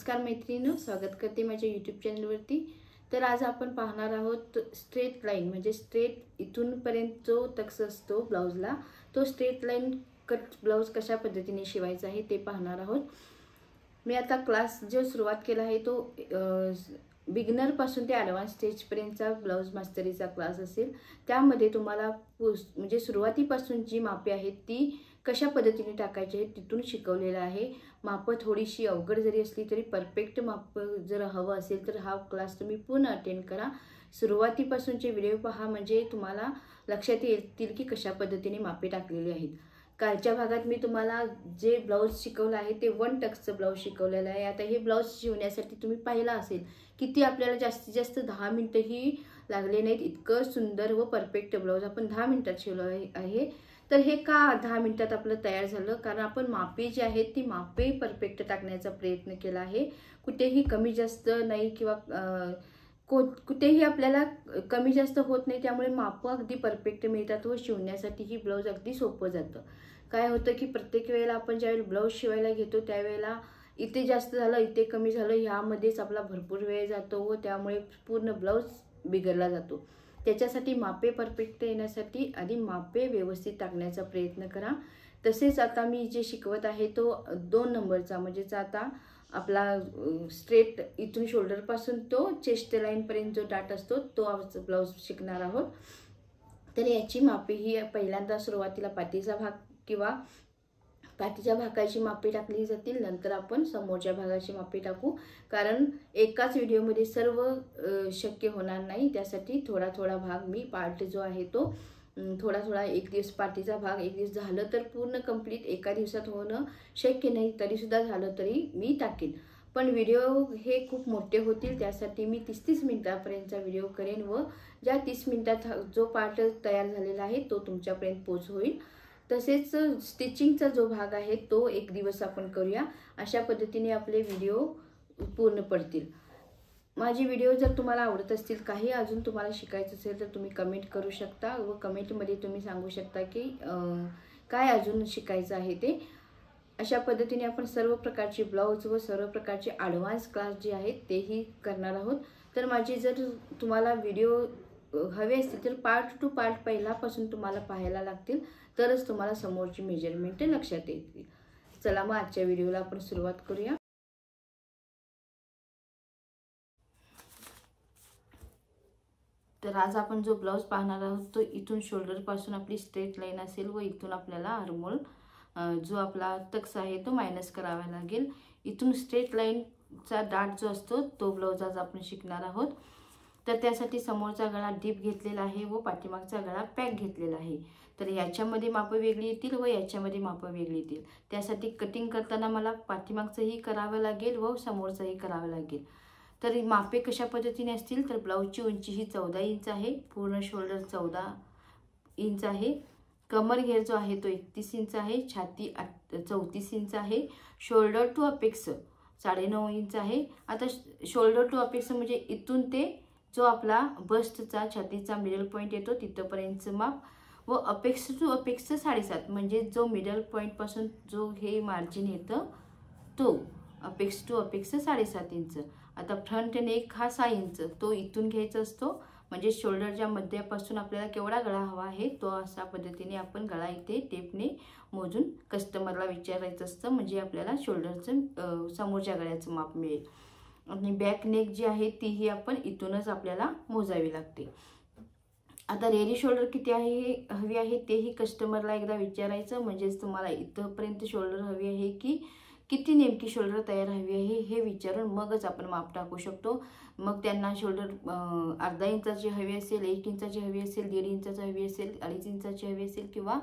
नमस्कार मैत्रिणींनो, स्वागत करते माझ्या यूट्यूब चॅनलवरती। तर आज आपण पाहणार आहोत स्ट्रेट लाईन म्हणजे स्ट्रेट इथून पर्यंत जो टक्स असतो ब्लाउजला, तो स्ट्रेट लाईन कट ब्लाउज कशा पद्धतीने शिवायचा आहे ते पाहणार आहोत। मी आता क्लास जो सुरुवात केला आहे तो बिगिनर पासून ते ॲडव्हान्स स्टेज पर्यंतचा ब्लाउज मास्टरीचा क्लास असेल। त्यामध्ये तुम्हाला म्हणजे सुरुवातीपासून जी मापे आहेत ती कशा पद्धतीने टाकायची आहेत तिथून शिकवलेलं आहे। माप थोडीशी अवघड जरी असली तरी परफेक्ट माप जर हवं असेल तर हा क्लास तुम्ही पूर्ण अटेंड करा। सुरुवातीपासूनचे व्हिडिओ पहा म्हणजे तुम्हाला लक्षात येईल की कशा पद्धतीने मापे टाकलेली आहेत। कालच्या भागात मी तुम्हाला जे ब्लाउज शिकवलं आहे ते 1 टक्सचं ब्लाउज शिकवलेलं आहे। आता हे ब्लाउज शिवण्यासाठी तुम्ही पाहिला असेल किती आपल्याला जास्तीत जास्त 10 मिनिटंही लागले नाहीत। इतकं सुंदर व परफेक्ट ब्लाउज आपण 10 मिनिटात शिवलं आहे। तर हे का 10 मिनिटात आपलं तयार झालं, कारण आपण मापे जी आहेत ती मापे परफेक्ट टाकण्याचा प्रयत्न केला आहे। कुठेही कमी जास्त नाही किंवा कुठेही आपल्याला कमी जास्त होत नाही, त्यामुळे माप अगदी परफेक्ट मिळतात व शिवण्यासाठी ही ब्लाउज अगदी सोपं जातं। काय होतं की प्रत्येक वेळेला आपण ज्यावेळी ब्लाउज शिवायला घेतो त्यावेळेला इथे जास्त झालं इथे कमी झालं ह्यामध्येच आपला भरपूर वेळ जातो व त्यामुळे पूर्ण ब्लाउज बिघडला जातो। त्याच्यासाठी मापे परफेक्ट येण्यासाठी आधी मापे व्यवस्थित टाकण्याचा प्रयत्न करा। तसेच आता मी जे शिकवत आहे तो 2 नंबरचा म्हणजेच आता आपला स्ट्रेट इथून शोल्डर पासून तो चेस्ट लाईन पर्यंत जो डाट असतो तो ब्लाउज शिकणार आहोत। तर याची मापे ही पहिल्यांदा सुरुवातीला पाठीचा भाग किंवा पाठीच्या भागाची मापे टाकली जातील, नंतर आपण समोरच्या भागाची मापे टाकू, कारण एकाच व्हिडिओमध्ये सर्व शक्य होणार नाही। त्यासाठी थोडा थोडा भाग मी पार्ट जो आहे तो थोडा एक दिवस पाठीचा भाग एक दिवस झालं तर पूर्ण कंप्लीट एका दिवसात होणं शक्य नाही, तरी सुद्धा झालं तरी मी टाकेन। पण व्हिडिओ हे खूप मोठे होतील त्यासाठी मी 30-30 मिनिटापर्यंतचा व्हिडिओ करेन व ज्या 30 मिनिटात जो पार्ट तयार झालेला आहे तो तुमच्यापर्यंत पोच होईल। तसेच स्टिचिंगचा जो भाग आहे तो एक दिवस आपण करूया, अशा पद्धतीने आपले व्हिडिओ पूर्ण पडतील। माझे व्हिडिओ जर तुम्हाला आवडत असतील, काही अजून तुम्हाला शिकायचं असेल तर तुम्ही कमेंट करू शकता व कमेंटमध्ये तुम्ही सांगू शकता की काय अजून शिकायचं आहे ते। अशा पद्धतीने आपण सर्व प्रकारचे ब्लाउज व सर्व प्रकारचे ॲडव्हान्स क्लास जे आहेत तेही करणार आहोत। तर माझे जर तुम्हाला व्हिडिओ हवे असतील तर पार्ट टू पार्ट पहिल्यापासून तुम्हाला पाहायला लागतील, तरच तुम्हाला समोरची मेजरमेंट लक्षात येतील। चला मग आजच्या व्हिडिओला आपण सुरुवात करूया। तर आज आपण जो ब्लाउज पाहणार आहोत तो इथून शोल्डर पासून आपली स्ट्रेट लाईन असेल व इथून आपल्याला आर्महोल जो आपला टक्स आहे तो मायनस करावा लागेल। इथून स्ट्रेट लाईनचा डाट जो असतो तो ब्लाउज आज आपण शिकणार आहोत। तर त्यासाठी समोरचा गळा डीप घेतलेला आहे व पाठीमागचा गळा पॅक घेतलेला आहे। तर याच्यामध्ये मापं वेगळी येतील व याच्यामध्ये मापं वेगळी येतील। त्यासाठी कटिंग करताना मला पाठीमागचंही करावं लागेल व समोरचंही करावं लागेल। तर मापे कशा पद्धतीने असतील तर ब्लाउजची उंची ही 14 इंच आहे, पूर्ण शोल्डर 14 इंच आहे, कमर घेर जो आहे तो 31 इंच आहे, छाती 34 इंच आहे, शोल्डर टू अपेक्स 9.5 इंच आहे। आता शोल्डर टू अपेक्स म्हणजे इथून ते जो आपला बस्टचा छातीचा मिडल पॉईंट येतो तिथपर्यंतचं माप व अपेक्स टू अपेक्स 7.5 म्हणजे जो मिडल पॉईंट पासून जो हे मार्जिन येतं तो अपेक्स टू अपेक्स 7.5 इंच। आता फ्रंट नेक हा 6 इंच तो इथून घ्यायचा असतो, म्हणजे शोल्डरच्या मध्यापासून आपल्याला केवढा गळा हवा आहे तो अशा पद्धतीने आपण गळा इथे टेपने मोजून कस्टमरला विचारायचं असतं, म्हणजे आपल्याला शोल्डरचं समोरच्या गळ्याचं माप मिळेल। आणि बॅक नेक जी आहे तीही आपण इथूनच आपल्याला मोजावी लागते। आता रेडी शोल्डर किती आहे हवी आहे तेही कस्टमरला एकदा विचारायचं, म्हणजेच तुम्हाला इथपर्यंत शोल्डर हवी आहे की किती नेमकी शोल्डर तयार हवी आहे हे विचारून मगच आपण माप टाकू शकतो। मग त्यांना शोल्डर अर्धा इंचाची हवी असेल, 1 इंचाची हवी असेल, 1.5 इंचाची हवी असेल, 2.5 इंचाची हवी असेल किंवा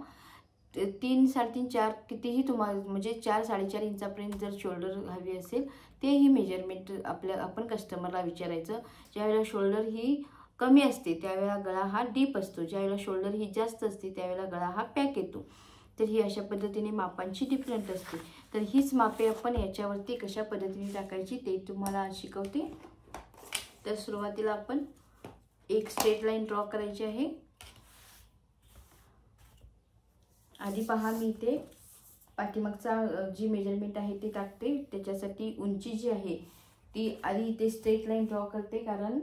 3, 3.5, 4 कितीही तुम्हाला म्हणजे 4, 4.5 इंचापर्यंत जर शोल्डर हवी असेल तेही मेजरमेंट आपण कस्टमरला विचारायचं। ज्यावेळेला शोल्डर ही कमी असते त्यावेळेला गळा हा डीप असतो, ज्यावेळेला शोल्डर ही जास्त असते त्यावेळेला गळा हा पॅक येतो। तर ही अशा पद्धतीने मापांची डिफरंट असते। तर हीच मापे आपण याच्यावरती कशा पद्धतीने टाकायची ते तुम्हाला शिकवते। तर सुरुवातीला आपण एक स्ट्रेट लाईन ड्रॉ करायची आहे। आधी पहा मी इथे पाठीमागचा जी मेजरमेंट आहे ते टाकते. त्याच्यासाठी उंची जी आहे ती आधी इथे स्ट्रेट लाईन ड्रॉ करते, कारण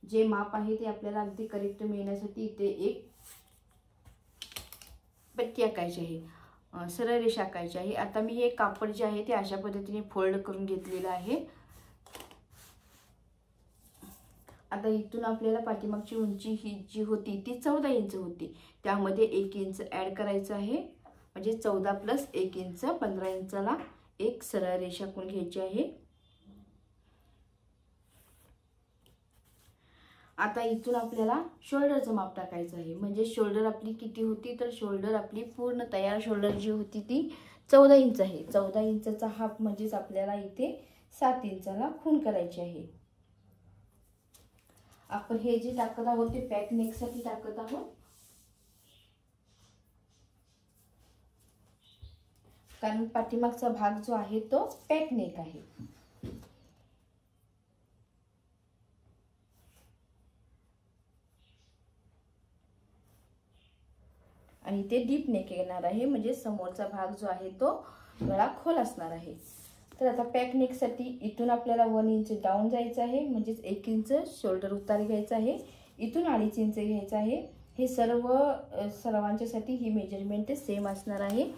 जे माप आहे ते आपल्याला अगदी करेक्ट मिळण्यासाठी इथे एक पट्टी आखायची आहे, सरळ रेषा आखायची आहे. आता मी हे कापड जे आहे ते अशा पद्धतीने फोल्ड करून घेतलेलं आहे. आता इथून आपल्याला पाठीमागची उंची ही जी होती ती 14 इंच होती, त्यामध्ये 1 इंच ॲड करायचं आहे. म्हणजे 14 + 1 इंच 15 इंचाला एक सरळ रेषा आखून घ्यायची आहे. आता इथून आपल्याला शोल्डरचं माप टाकायचं आहे. म्हणजे शोल्डर आपली किती होती, तर शोल्डर आपली पूर्ण तयार शोल्डर जी होती ती 14 इंच आहे. 14 इंचचा हाफ म्हणजेच आपल्याला इथे 7 इंचाला खूण करायची आहे. आपण हे जे टाकत आहोत ते पॅक नेकसाठी टाकत आहोत, कारण पाठीमागचा भाग जो आहे तो पॅक नेक आहे. आणि ते डीप नेक येणार आहे, म्हणजे समोरचा भाग जो आहे तो गळा खोल असणार आहे. तर आता पॅक नेकसाठी इथून आपल्याला 1 इंच डाऊन जायचं आहे, म्हणजेच 1 इंच शोल्डर उतार घ्यायचा आहे. इथून 2.5 इंच घ्यायचं आहे. हे सर्वांच्यासाठी ही मेजरमेंट सेम असणार आहे.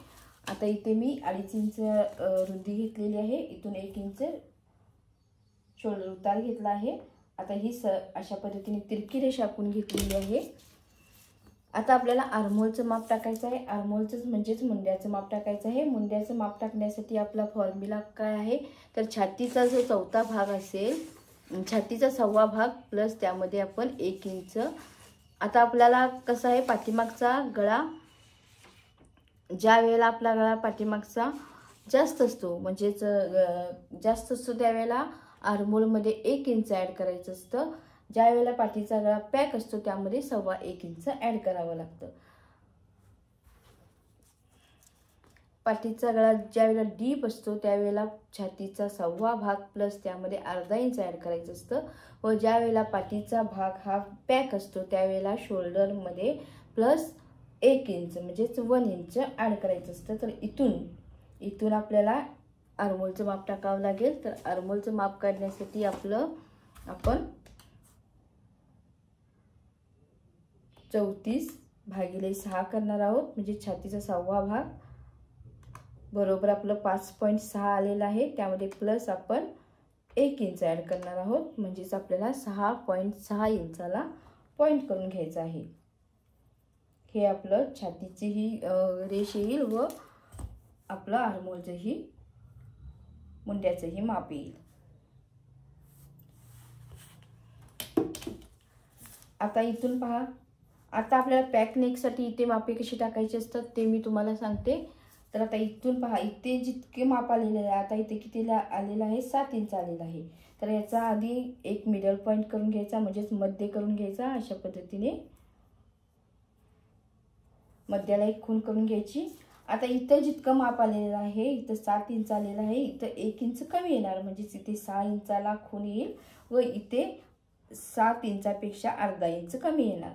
आता इथे मी 2.5 इंच रुंदी घेतलेली आहे. इथून 1 इंच शोल्डर उतार घेतला आहे. आता ही अशा पद्धतीने तिरकी रेषा आखून घेतलेली आहे. आता आपल्याला आर्महोलचं माप टाकायचं आहे. आर्महोलचं म्हणजेच मुंड्याचं माप टाकायचं आहे. मुंड्याचं माप टाकण्यासाठी आपला फॉर्म्युला काय आहे, तर छातीचा जो चौथा भाग असेल, छातीचा 1/4 भाग प्लस त्यामध्ये आपण 1 इंच. आता आपल्याला कसं आहे, पाठीमागचा गळा ज्या वेळेला आपला गळा पाठीमागचा जास्त असतो, म्हणजेच जास्त असतो त्यावेळेला आर्महोलमध्ये 1 इंच ॲड करायचं असतं. ज्या वेळेला पाठीचा गळा पॅक असतो त्यामध्ये 1.25 इंच ॲड करावं लागतं. पाठीचा गळा ज्या वेळेला डीप असतो त्यावेळेला छातीचा 1/4 भाग प्लस त्यामध्ये अर्धा इंच ॲड करायचं असतं. व ज्या वेळेला पाठीचा भाग हा पॅक असतो त्यावेळेला शोल्डरमध्ये प्लस 1 इंच म्हणजेच 1 इंच ॲड करायचं असतं. तर इथून आपल्याला आर्महोलचं माप टाकावं लागेल. तर आर्महोलचं माप काढण्यासाठी आपण 34/6 करणार आहोत. म्हणजे छातीचा 1/4 भाग बरोबर आपलं 5.6 आलेलं आहे. त्यामध्ये प्लस आपण 1 इंच ॲड करणार आहोत, म्हणजेच आपल्याला 6.6 इंचाला पॉईंट करून घ्यायचं आहे. हे आपलं छातीचीही रेष येईल व आपलं आर्महोलचंही मुंड्याचंही माप येईल. आता इथून पहा, आता आपल्याला पॅक नेकसाठी इथे मापे कशी टाकायची असतात ते मी तुम्हाला सांगते. तर आता इथून पहा, इथे जितके माप आलेले आहे, आता इथे किती आलेलं आहे, 7 इंच आलेलं आहे. तर याचा आधी एक मिडल पॉईंट करून घ्यायचा, म्हणजेच मध्य करून घ्यायचा. अशा पद्धतीने मध्याला एक खूण करून घ्यायची. आता इथं जितकं माप आलेलं आहे, इथं 7 इंच आलेलं आहे, इथं 1 इंच कमी येणार, म्हणजेच इथे 6 इंचाला खूण येईल व इथे 7 इंचापेक्षा अर्धा इंच कमी येणार.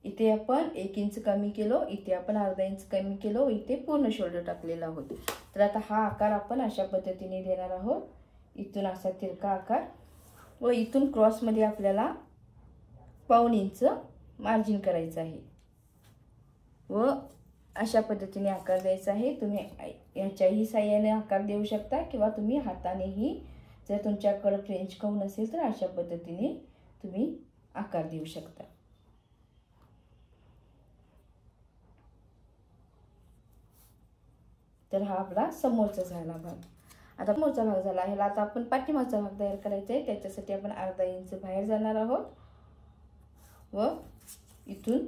इथे आपण 1 इंच कमी केलो, इथे आपण अर्धा इंच कमी केलो, इथे पूर्ण शोल्डर टाकलेला आहोत. तर आता हा आकार आपण अशा पद्धतीने देणार आहोत. इथून असा तिरका आकार व इथून क्रॉसमध्ये आपल्याला 1/4 इंच मार्जिन करायचं आहे व अशा पद्धतीने आकार द्यायचा आहे. तुम्ही याच्याही साहाय्याने आकार देऊ शकता किंवा तुम्ही हातानेही, जर तुमच्याकडे फ्रेंच काऊन असेल तर अशा पद्धतीने तुम्ही आकार देऊ शकता. तर हा आपला समोरचा झाला भाग. आता समोरचा भाग झाला, ह्याला आता आपण पाठीमागचा भाग तयार करायचा आहे. त्याच्यासाठी आपण अर्धा इंच बाहेर जाणार आहोत व इथून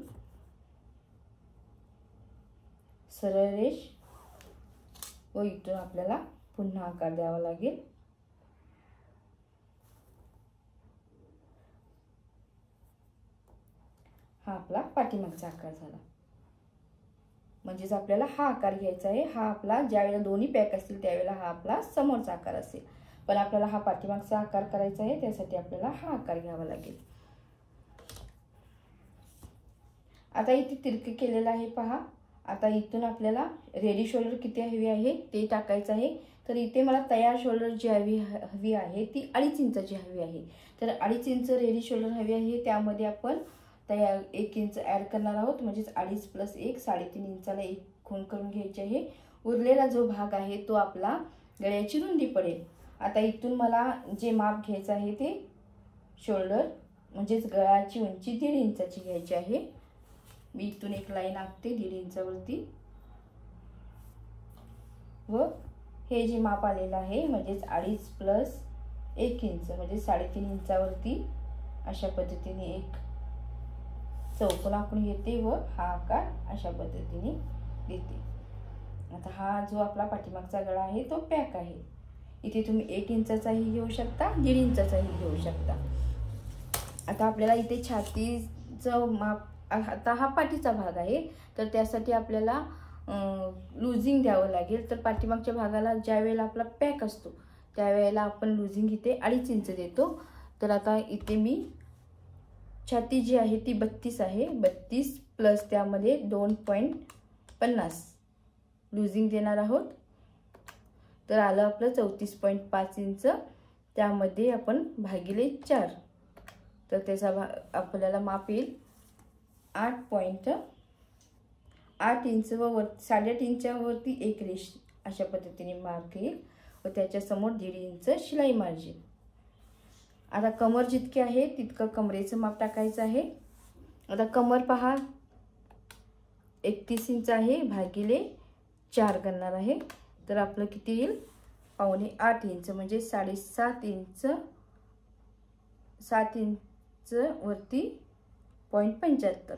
सरळ रेष व इथून आपल्याला पुन्हा आकार द्यावा लागेल. हा आपला पाठीमागचा आकार झाला. म्हणजेच आपल्याला हा आकार घ्यायचा आहे. हा आपला ज्यावेळेला दोन्ही पॅक असतील त्यावेळेला हा आपला समोरचा आकार असेल, पण आपल्याला हा पाठीमागचा आकार करायचा आहे, त्यासाठी आपल्याला हा आकार घ्यावा लागेल. आता इथे तिरके केलेला आहे पहा. आता इथून आपल्याला रेडी शोल्डर किती हवी आहे ते टाकायचं आहे. तर इथे मला तयार शोल्डर जी हवी आहे ती 2.5 इंचाची हवी आहे. तर 2.5 इंच रेडी शोल्डर हवी आहे. त्यामध्ये आपण तयार 1 इंच ॲड करणार आहोत, म्हणजेच 2.5 + 1 3.5 इंचाला 1 खूण करून घ्यायची आहे. उरलेला जो भाग आहे तो आपला गळ्याची रुंदी पडेल. आता इथून मला जे माप घ्यायचं आहे ते शोल्डर म्हणजेच गळ्याची उंची 1.5 इंचाची घ्यायची आहे. मी इथून एक लाईन आखते 1.5 इंचावरती व हे जे माप आलेलं आहे म्हणजेच 2.5 + 1 इंच म्हणजे 3.5 इंचावरती अशा पद्धतीने एक चौकोन आखून घेते व हा आकार अशा पद्धतीने देते. आता हा जो आपला पाठीमागचा गळा आहे तो पॅक आहे. इथे तुम्ही 1 इंचाचाही घेऊ शकता, 1.5 इंचाचाही घेऊ शकता. आता आपल्याला इथे छातीचं माप, आता हा पाठीचा भाग आहे तर त्यासाठी आपल्याला लुझिंग द्यावं लागेल. तर पाठीमागच्या भागाला ज्या वेळेला आपला पॅक असतो त्यावेळेला आपण लुझिंग इथे 2.5 इंच देतो. तर आता इथे मी छाती जी आहे ती 32 आहे, 32 प्लस त्यामध्ये 2.50 लुझिंग देणार आहोत. तर आलं आपलं 34.5 इंच. त्यामध्ये आपण भागिले 4 तर त्याचा आपल्याला माप येईल 8.8 इंच व 8.5 इंचावरती एक रेष अशा पद्धतीने मार्क येईल व त्याच्यासमोर 1.5 इंच शिलाई मार्जिन. आता कमर जितके आहे तितकं कमरेचं माप टाकायचं आहे. आता कमर पहा 31 इंच आहे, भागिले 4 करणार आहे. तर आपलं किती येईल 7.25 इंच म्हणजे 7.5 इंच, 7 इंच वरती 0.75.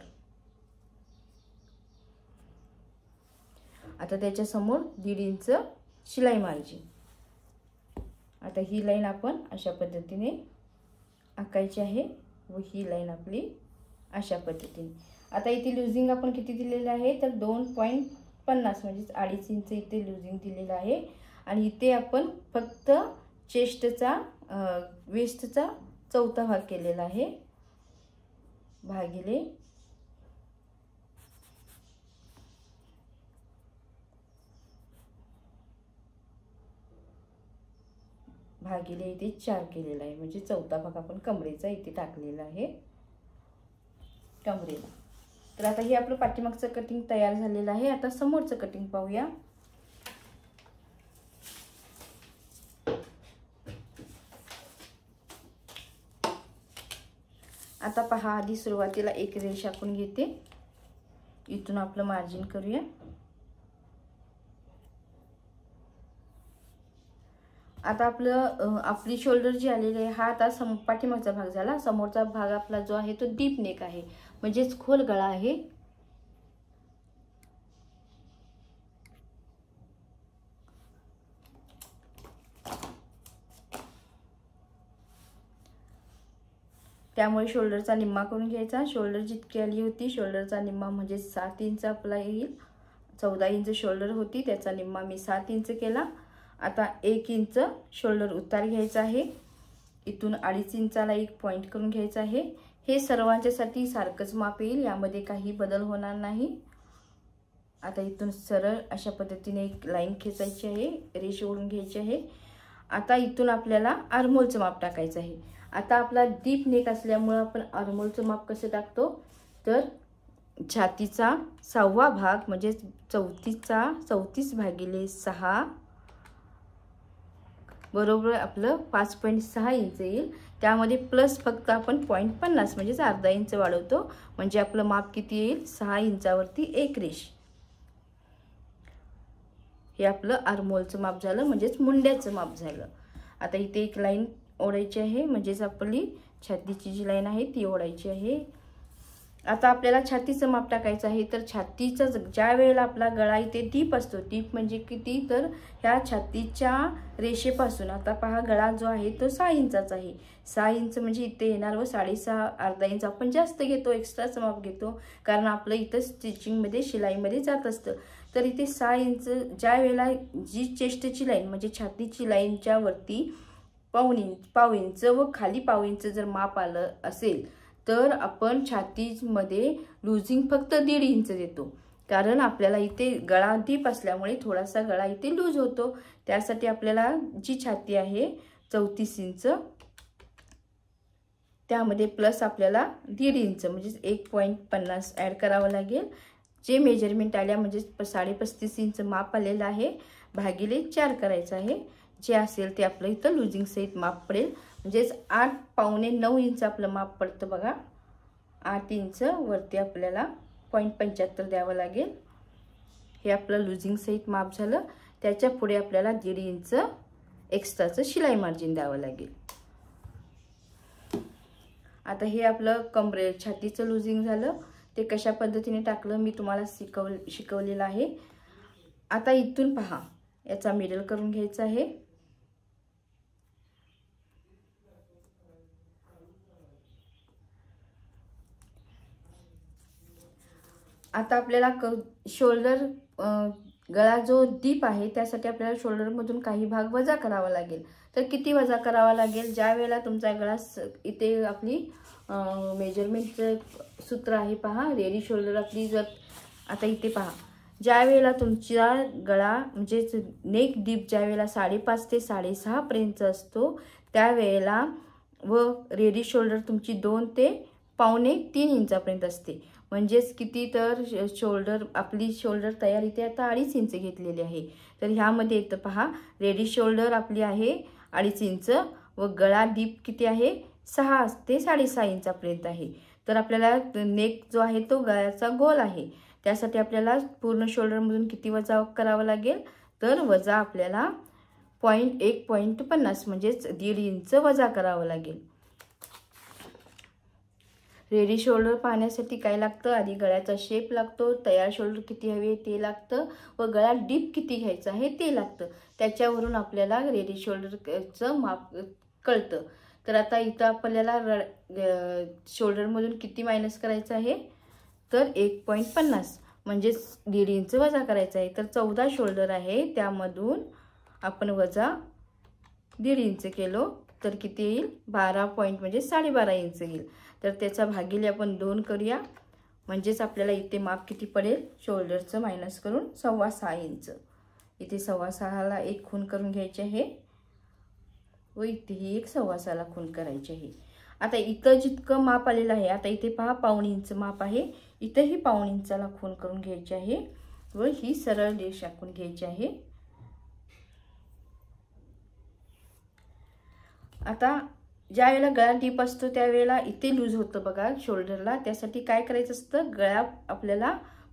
आता त्याच्यासमोर 1.5 इंच शिलाई मार्जिन. आता ही लाईन आपण अशा पद्धतीने आखायची आहे व ही लाईन आपली अशा पद्धतीने. आता इथे लुझिंग आपण किती दिलेलं आहे तर 2.50 म्हणजेच 2.5 इंच इथे लुझिंग दिलेलं आहे. आणि इथे आपण फक्त चेस्टचा वेस्टचा चौथा भाग केलेला आहे, भागिले इथे 4 केलेला आहे म्हणजे चौथा भाग आपण कमरेचा इथे टाकलेला आहे कमरेला. तर आता हे आपलं पाठीमागचं कटिंग तयार झालेलं आहे. आता समोरचं कटिंग पाहूया. आता पहा, आधी सुरुवातीला एक रेष आखून घेते, इथून आपलं मार्जिन करूया. आता आपली शोल्डर जी आलेली आहे हा आता पाठीमागचा भाग झाला. समोरचा भाग आपला जो आहे तो डीप नेक आहे म्हणजेच खोल गळा आहे. त्यामुळे शोल्डरचा निम्मा करून घ्यायचा. शोल्डर जितकी आली होती शोल्डरचा निम्मा म्हणजे 7 इंच आपला येईल. 14 इंच शोल्डर होती त्याचा निम्मा मी 7 इंच केला. आता 1 इंच शोल्डर उतार घ्यायचा आहे. इथून 2.5 इंचाला एक पॉइंट करून घ्यायचा आहे. हे सर्वांच्यासाठी सारखंच माप येईल, यामध्ये काही बदल होणार नाही. आता इथून सरळ अशा पद्धतीने एक लाईन खेचायची आहे, रेष ओढून घ्यायची आहे. आता इथून आपल्याला आर्महोलचं माप टाकायचं आहे. आता आपला डीप नेक असल्यामुळे आपण आर्महोलचं माप कसं टाकतो तर छातीचा 6वा भाग म्हणजे 34/6 बरोबर आपलं 5.6 इंच येईल. त्यामध्ये प्लस फक्त आपण 0.50 म्हणजेच अर्धा इंच वाढवतो म्हणजे आपलं माप किती येईल 6 इंचावरती एक रेष. हे आपलं आर्महोलचं माप झालं म्हणजेच मुंड्याचं माप झालं. आता इथे एक लाईन ओढायची आहे म्हणजेच आपली छातीची जी लाईन आहे ती ओढायची आहे. आता आपल्याला छातीचं माप टाकायचं आहे. तर छातीचा ज्या वेळेला आपला गळा इथे डीप असतो, डीप म्हणजे किती तर ह्या छातीच्या रेषेपासून आता पहा गळा जो आहे तो 6 इंचाचा आहे. 6 इंच म्हणजे इथे येणार व 6.5 अर्धा इंच आपण जास्त घेतो, एक्स्ट्राचं माप घेतो कारण आपलं इथं स्टिचिंगमध्ये शिलाईमध्ये जात असतं. तर इथे 6 इंच ज्या वेळेला जी चेस्टची लाईन म्हणजे छातीची लाईनच्या वरती पाव इंच व खाली पाव इंच जर माप आलं असेल तर आपण छातीमध्ये लुझिंग फक्त 1.5 इंच देतो. कारण आपल्याला इथे गळा डीप असल्यामुळे थोडासा गळा इथे लूज होतो। त्यासाठी आपल्याला जी छाती आहे 34 इंच, त्यामध्ये प्लस आपल्याला 1.5 इंच म्हणजे 1.50 ॲड करावं लागेल। जे मेजरमेंट आल्या म्हणजे 35.5 इंच माप आलेलं आहे, भागिले 4 करायचं आहे। जे असेल ते आपलं इथं लूजिंग सहित माप पडेल, म्हणजेच 8 पावणे 9 इंच आपलं माप पडतं बघा। 8 इंच वरती आपल्याला 0.75 द्यावं लागेल। हे आपलं लूजिंग सहित माप झालं। त्याच्या पुढे आपल्याला 1.5 इंच एक्स्ट्राचं शिलाई मार्जिन द्यावं लागेल। आता हे आपलं कमरे छातीचं लूजिंग झालं, ते कशा पद्धतीने टाकलं मी तुम्हाला शिकवलेलं आहे। आता इथून पहा, याचा मिडल करून घ्यायचा आहे। आता आपल्याला शोल्डर गळा जो डीप आहे त्यासाठी आपल्याला शोल्डर मधून काही भाग वजा करावा लागेल। तर किती वजा करावा लागेल? ज्या वेळेला तुमचा गळा इथे आपली मेजरमेंटचं सूत्र आहे पहा, रेडी शोल्डर आपली जर आता इथे पहा, ज्या वेळेला तुमचा गळा म्हणजे नेक डीप ज्या वेळेला 5.5 ते 6.5 पर्यंत असतो त्यावेळेला व रेडी शोल्डर तुमची 2 ते पावणे 3 इंचापर्यंत असते। म्हणजेच किती तर शोल्डर आपली शोल्डर तयार इथे आता 2.5 इंच घेतलेली आहे। तर ह्यामध्ये येतं पहा, रेडी शोल्डर आपली आहे 2.5 इंच व गळा डीप किती आहे 6 ते 6.5 इंचापर्यंत आहे। तर आपल्याला नेक जो आहे तो गळ्याचा गोल आहे, त्यासाठी आपल्याला पूर्ण शोल्डरमधून किती वजा करावं लागेल? तर वजा आपल्याला 1.50 म्हणजेच 1.5 इंच वजा करावं लागेल। रेडी शोल्डर पाहण्यासाठी काय लागतं? आधी गळ्याचा शेप लागतो, तयार शोल्डर किती हवे ते लागतं व गळा डीप किती घ्यायचा आहे ते लागतं। त्याच्यावरून आपल्याला रेडी शोल्डरचं माप कळतं। तर आता इथं आपल्याला शोल्डरमधून किती मायनस करायचं आहे? तर 1.50 म्हणजेच 1.5 इंच वजा करायचं आहे। तर 14 शोल्डर आहे, त्यामधून आपण वजा 1.5 इंच केलो तर किती येईल? 12 म्हणजे 12.5 इंच येईल। तर त्याचा भागिले आपण 2 करूया, म्हणजेच आपल्याला इथे माप किती पडेल? शोल्डरचं मायनस करून 6.25 इंच। इथे 6.25ला 1 खून करून घ्यायचे आहे व इथेही 1 6.25ला खून करायचे आहे। आता इथं जितकं माप आलेलं आहे, आता इथे पहा 1.25 इंच माप आहे, इथेही 1.25 इंचाला खून करून घ्यायचे आहे व ही सरळ रेष आखून घ्यायची आहे। आता ज्या वेळेला गळा डीप असतो त्यावेळेला इथे लूज होतं बघा शोल्डरला, त्यासाठी काय करायचं असतं? गळा आपल्याला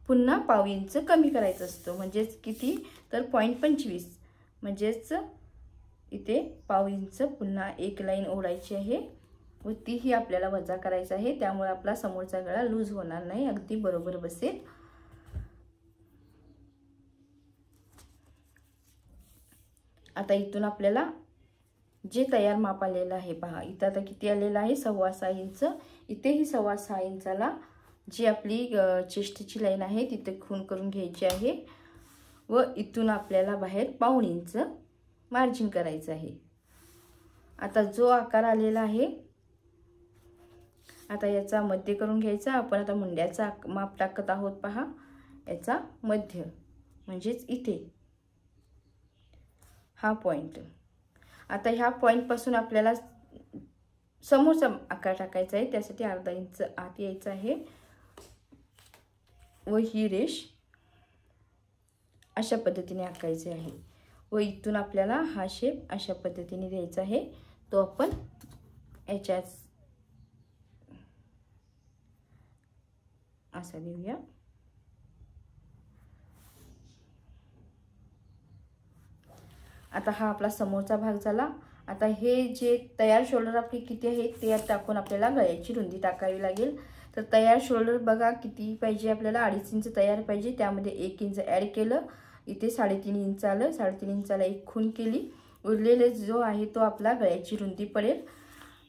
पुन्हा 1.5 इंच कमी करायचं असतं, म्हणजेच किती तर 0.25 म्हणजेच इथे 1.5 इंच पुन्हा एक लाईन ओढायची आहे व तीही आपल्याला वजा करायचं आहे। त्यामुळे आपला समोरचा गळा लूज होणार नाही, अगदी बरोबर बसेल। आता इथून आपल्याला जे तयार माप आलेलं आहे पहा, इथं आता किती आलेलं आहे? 6.25 इंच। इथेही 6.25 इंचाला जी आपली चेस्टची लाईन आहे तिथे खून करून घ्यायची आहे व इथून आपल्याला बाहेर 1.5 इंच मार्जिन करायचं आहे। आता जो आकार आलेला आहे, आता याचा मध्य करून घ्यायचा। आपण आता मुंड्याचा माप टाकत आहोत पहा, याचा मध्य म्हणजेच इथे हा पॉइंट। आता ह्या पॉइंट पासून आपल्याला समोरचा आकार टाकायचा आहे, त्यासाठी 1/2 इंच आत यायचं आहे व ही रेष अशा पद्धतीने आखायची आहे व इथून आपल्याला हा शेप अशा पद्धतीने द्यायचा आहे। तो आपण याच्याच असा देऊया। आता हा आपला समोरचा भाग झाला। आता हे जे तयार शोल्डर आपली किती आहे ते टाकून आपल्याला गळ्याची रुंदी टाकावी लागेल। तर तयार शोल्डर बघा किती पाहिजे आपल्याला? 2.5 इंच तयार पाहिजे, त्यामध्ये 1 इंच ॲड केलं, इथे 3.5 इंच आलं, 3.5 इंचाला 1 खून केली, उरलेले जो आहे तो आपला गळ्याची रुंदी पडेल।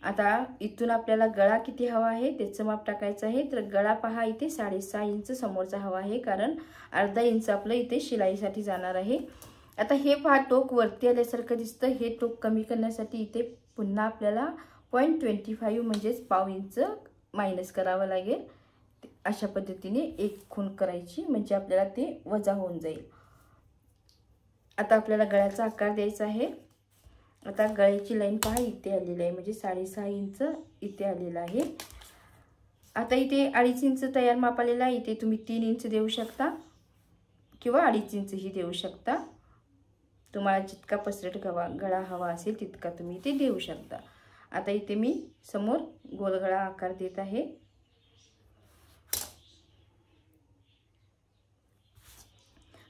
आता इथून आपल्याला गळा किती हवा आहे त्याचं माप टाकायचं आहे। तर गळा पहा इथे 6.5 इंच समोरचा हवा आहे, कारण 1/2 इंच आपलं इथे शिलाईसाठी जाणार आहे। आता हे पहा टोक वरती आल्यासारखं दिसतं, हे टोक कमी करण्यासाठी इथे पुन्हा आपल्याला 0.25 म्हणजेच 1/2 इंच मायनस करावं लागेल। अशा पद्धतीने एक खूण करायची, म्हणजे आपल्याला ते वजा होऊन जाईल. आता आपल्याला गळ्याचा आकार द्यायचा आहे. आता गळ्याची लाईन पहा इथे आलेली आहे, म्हणजे 6.5 इंच इथे आलेला आहे. आता इथे 2.5 इंच तयार माप आलेला आहे. इथे तुम्ही 3 इंच देऊ शकता किंवा 2.5 इंच ही देऊ शकता. तुम्हाला जितका पसरट गळा हवा असेल तितका तुम्ही ते देऊ शकता. आता इथे मी समोर गोल गळा आकार देत आहे.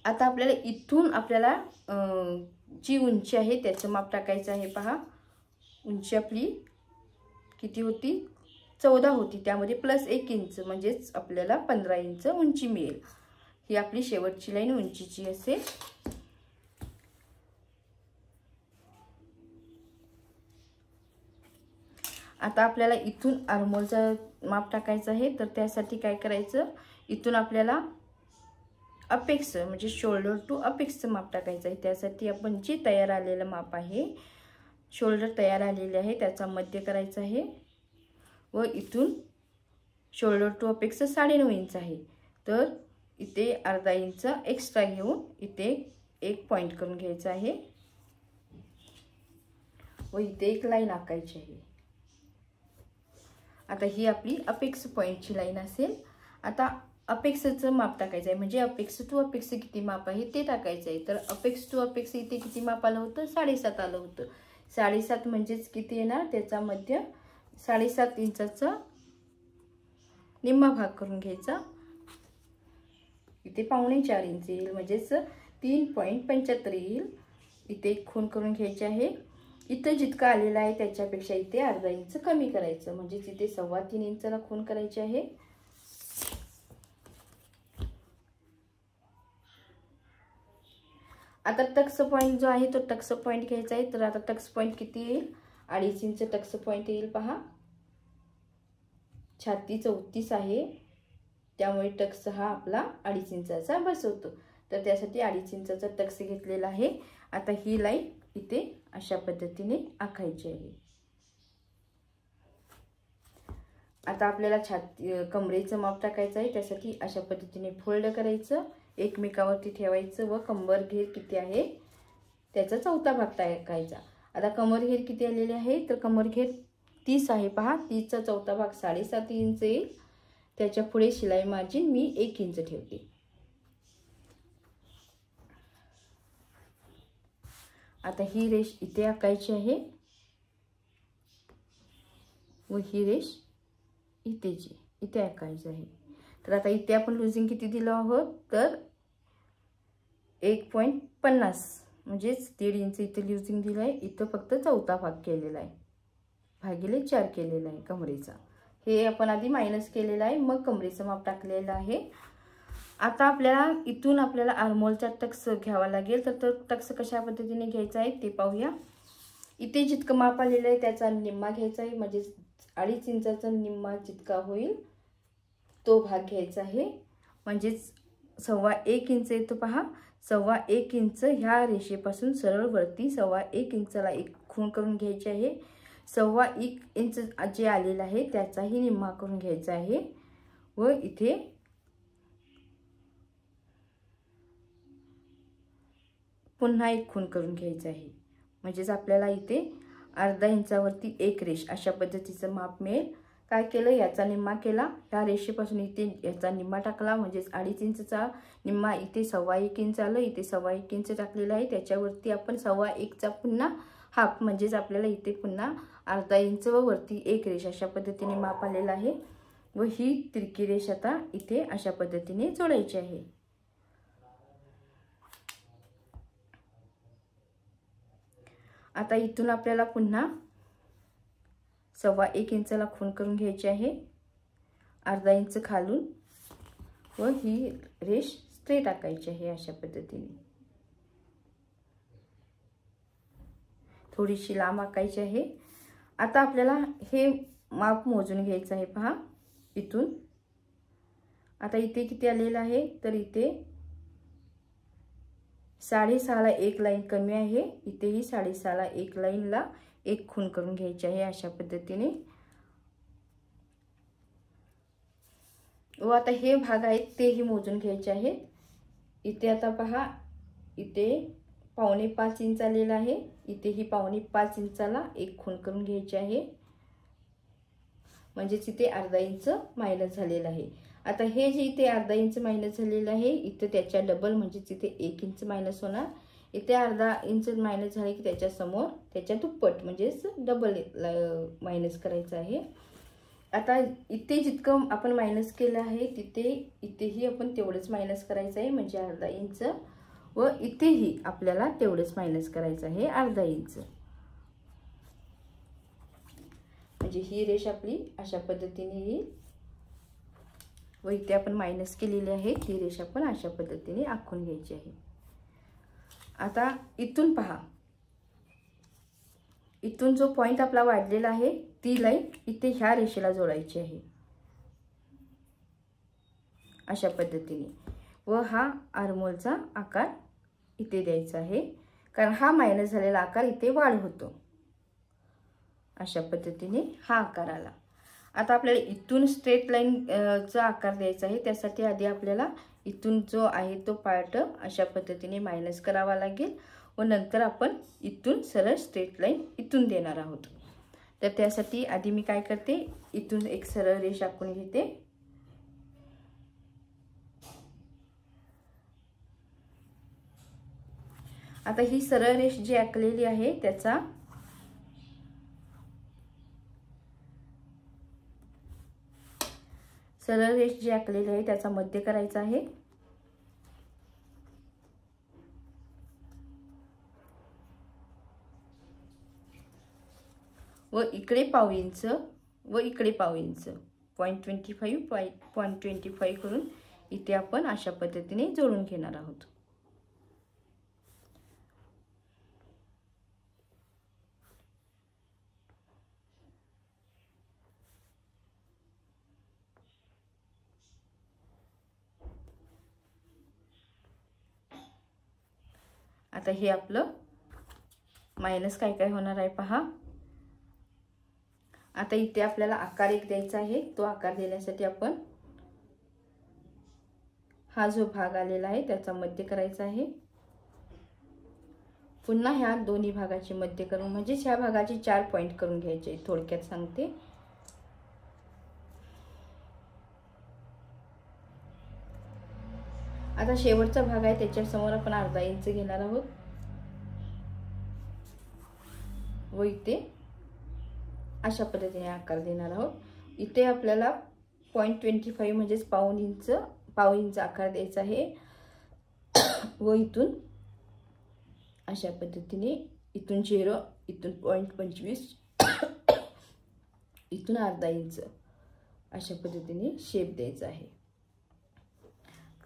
आता आपल्याला इथून आपल्याला जी उंची आहे त्याचं माप टाकायचं आहे. पहा, उंची आपली किती होती? 14 होती. त्यामध्ये +1 इंच म्हणजेच आपल्याला 15 इंच उंची मिळेल. ही आपली शेवटची लाईन उंचीची असेल. आता आपल्याला इथून आर्महोलचं माप टाकायचं आहे. तर त्यासाठी काय करायचं, इथून आपल्याला अपेक्स म्हणजे शोल्डर टू अपेक्सचं माप टाकायचं आहे. त्यासाठी आपण जे तयार आलेलं माप आहे, शोल्डर तयार आलेले आहे त्याचा मध्य करायचा आहे व इथून शोल्डर टू अपेक्स 9.5 इंच आहे. तर इथे अर्धा इंच एक्स्ट्रा घेऊन इथे एक पॉइंट करून घ्यायचा आहे व इथे एक लाईन आखायची आहे. आता ही आपली अपेक्स पॉइंटची लाईन असेल. आता अपेक्सचं माप टाकायचं आहे, म्हणजे अपेक्स टू अपेक्स किती माप आहे ते टाकायचं आहे. तर अपेक्स टू अपेक्स इथे किती माप आलं होतं? 7.5 आलं होतं. 7.5 म्हणजेच किती येणार? त्याचा मध्य 7.5 इंचाचा निम्मा भाग करून घ्यायचा. इथे 4.25 इंच येईल, म्हणजेच 3.75 येईल. इथे एक खूण करून घ्यायची आहे. इथं जितका आलेला आहे त्याच्यापेक्षा इथे अर्धा इंच कमी करायचं, म्हणजे इथे 3.25 इंचाला खूण करायची आहे. आता टक्स पॉइंट जो आहे तो टक्स पॉइंट घ्यायचा आहे. तर आता टक्स पॉइंट किती येईल? 2.5 इंच टक्स पॉइंट येईल. पहा, छाती 34 आहे, त्यामुळे टक्स हा आपला 2.5 इंचाचा बसवतो. तर त्यासाठी 2.5 इंचाचा टक्स घेतलेला आहे. आता ही लाईन इथे अशा पद्धतीने आखायची आहे. आता आपल्याला कमरेचं माप टाकायचं आहे. त्यासाठी अशा पद्धतीने फोल्ड करायचं, एकमेकावरती ठेवायचं व कंबर घेर किती आहे त्याचा चौथा भाग टाकायचा. आता कमर घेर किती आलेले आहे? तर कमर घेर 30 आहे. पहा, 30चा चौथा भाग 7.5 इंच येईल. त्याच्या पुढे शिलाई मार्जिन मी 1 इंच ठेवते. आता ही रेष इथे आखायची आहे व ही रेष इथे आखायची आहे. तर आता इथे आपण लुजिंग किती दिलं आहोत? तर 1.50 म्हणजेच 1.5 इंच इथे लुजिंग दिलं आहे. इथं फक्त चौथा भाग केलेला आहे, भागिले 4 केलेला आहे कमरेचा. हे आपण आधी मायनस केलेलं आहे, मग कमरेचं माप टाकलेलं आहे. आता आपल्याला इथून आपल्याला आर्महोलचा टक्स घ्यावा लागेल. तर टक्स कशा पद्धतीने घ्यायचा आहे ते पाहूया. इथे जितकं माप आलेलं आहे त्याचा निम्मा घ्यायचा आहे, म्हणजे 2.5 इंचाचा निम्मा जितका होईल तो भाग घ्यायचा आहे, म्हणजेच 1.25 इंच येतो. पहा, 1.25 इंच ह्या रेषेपासून सरळ वरती 1.25 इंचाला एक खूण करून घ्यायची आहे. 1.25 इंच जे आलेलं आहे त्याचाही निम्मा करून घ्यायचा आहे व इथे पुन्हा एक खूण करून घ्यायचं आहे, म्हणजेच आपल्याला इथे अर्धा इंचावरती एक रेष अशा पद्धतीचं माप मिळेल. काय केलं? याचा निम्मा केला, ह्या रेषेपासून इथे याचा निम्मा टाकला, म्हणजेच 2.5 इंचचा निम्मा इथे 1.25 इंच आलं. इथे 1.25 इंच टाकलेला आहे, त्याच्यावरती आपण 1.25चा पुन्हा हाफ, म्हणजेच आपल्याला इथे पुन्हा अर्धा इंच व वरती एक रेष अशा पद्धतीने माप आलेलं आहे व ही तिरकी रेष आता इथे अशा पद्धतीने जोडायची आहे. आता इथून आपल्याला पुन्हा 1.25 इंचाला खूण करून घ्यायची आहे, अर्धा इंच खालून व ही रेष स्ट्रेट आखायची आहे अशा पद्धतीने. थोडीशी लांब आखायची आहे. आता आपल्याला हे माप मोजून घ्यायचं आहे. पहा, इथून आता इथे किती आलेलं आहे? तर इथे 6.5ला एक लाईन कमी आहे. इथेही 6.5ला एक लाईनला एक खूण करून घ्यायची आहे अशा पद्धतीने व आता हे भाग आहेत तेही मोजून घ्यायचे आहेत. इथे आता पहा, इथे 4.25 इंच आलेला आहे, इथेही 4.25 इंचाला एक खूण करून घ्यायची आहे, म्हणजेच इथे अर्धा इंच मायनस झालेला आहे. आता हे जे इथे अर्धा इंच मायनस झालेलं आहे, इथे त्याच्या डबल म्हणजेच इथे 1 इंच मायनस होणार. इथे अर्धा इंच मायनस झाले की त्याच्या समोर त्याच्या दुप्पट म्हणजेच डबल मायनस करायचं आहे. आता इथे जितकं आपण मायनस केलं आहे इथेही आपण तेवढंच मायनस करायचं आहे, म्हणजे अर्धा इंच, व इथेही आपल्याला तेवढंच मायनस करायचं आहे, अर्धा इंच. म्हणजे ही रेष आपली अशा पद्धतीने येईल व इथे आपण मायनस केलेली आहे ही रेष आपण अशा पद्धतीने आखून घ्यायची आहे. आता इथून पहा, इथून जो पॉइंट आपला वाढलेला आहे ती लाईन इथे ह्या रेषेला जोडायची आहे अशा पद्धतीने, व हा आर्महोलचा आकार इथे द्यायचा आहे, कारण हा मायनस झालेला आकार इथे वाढ होतो. अशा पद्धतीने हा आकार आला. आता आपल्याला इथून स्ट्रेट लाईन चा आकार द्यायचा आहे, त्यासाठी आधी आपल्याला इथून जो आहे तो पार्ट अशा पद्धतीने मायनस करावा लागेल व नंतर आपण इथून सरळ स्ट्रेट लाईन इथून देणार आहोत. तर त्यासाठी आधी मी काय करते, इथून एक सरळ रेष आखून घेते. आता ही सरळ रेष जी आखलेली आहे त्याचा सरळ रेष जी आखलेली आहे त्याचा मध्य करायचा आहे. व इकडे पाव इंच व इकडे पाव इंच 0.25 करून इथे आपण अशा पद्धतीने जोडून घेणार आहोत. आता हे आपलं मायनस काय काय होणार आहे पहा. आता इथे आपल्याला आकार एक द्यायचा आहे, तो आकार देण्यासाठी आपण हा जो भाग आलेला आहे त्याचा मध्य करायचा आहे. पुन्हा ह्या दोन्ही भागाची मध्य करून म्हणजे ह्या भागाचे 4 पॉइंट करून घ्यायचे, थोडक्यात सांगते. आता शेवटचा भाग आहे त्याच्या समोर आपण अर्धा इंच घेणार आहोत व इथे अशा पद्धतीने आकार देणार आहोत. इथे आपल्याला 0.25 म्हणजेच पाव इंच आकार द्यायचा आहे व इथून अशा पद्धतीने इथून 0, इथून 0.25, इथून अर्धा इंच अशा पद्धतीने शेप द्यायचा आहे.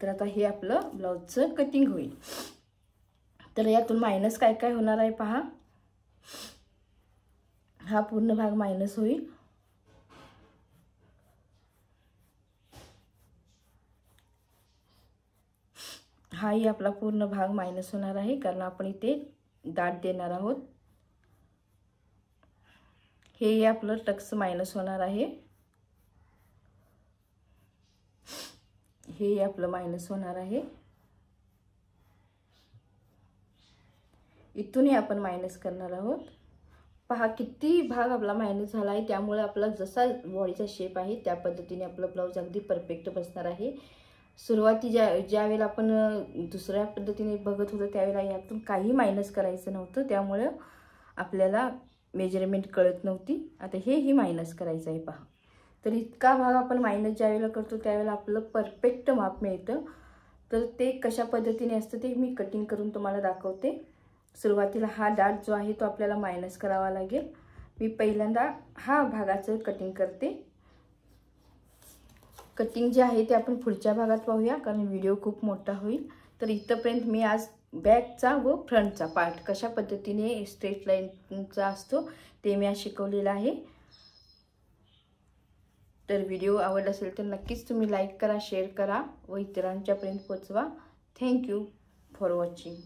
तर आता हे आपलं ब्लाउजचं कटिंग होईल. तर यातून मायनस काय काय होणार आहे पहा. हा पूर्ण भाग मायनस होईल, हाही आपला पूर्ण भाग मायनस होणार आहे, कारण आपण इथे डाट देणार आहोत. हे आपलं टक्स मायनस होणार आहे, हे आपलं मायनस होणार आहे. इथूनही आपण मायनस करणार आहोत. पहा किती भाग आपला मायनस झाला आहे, त्यामुळे आपला जसा बॉडीचा शेप आहे त्या पद्धतीने आपलं ब्लाउज अगदी परफेक्ट बसणार आहे. सुरुवाती ज्या वेळेला आपण दुसऱ्या पद्धतीने बघत होतो त्यावेळेला यातून काही मायनस करायचं नव्हतं, त्यामुळे आपल्याला मेजरमेंट कळत नव्हती. आता हेही मायनस करायचं आहे पहा. तर इतका भाग आपण मायनस ज्या वेळेला करतो त्यावेळेला आपलं परफेक्ट माप मिळतं. तर ते कशा पद्धतीने असतं ते मी कटिंग करून तुम्हाला दाखवते. सुरुवातीला हा डाट जो आहे तो आपल्याला मायनस करावा लागेल. मी पहिल्यांदा हा भागाचं कटिंग करते. कटिंग जे आहे ते आपण पुढच्या भागात पाहूया, कारण व्हिडिओ खूप मोठा होईल. तर इथपर्यंत मी आज बॅकचा व फ्रंटचा पार्ट कशा पद्धतीने स्ट्रेट लाईनचा असतो ते मी आज शिकवलेलं आहे. तर व्हिडिओ आवडला असेल तर नक्कीच तुम्ही लाईक करा, शेअर करा व इतरांच्यापर्यंत पोहोचवा. Thank you for watching.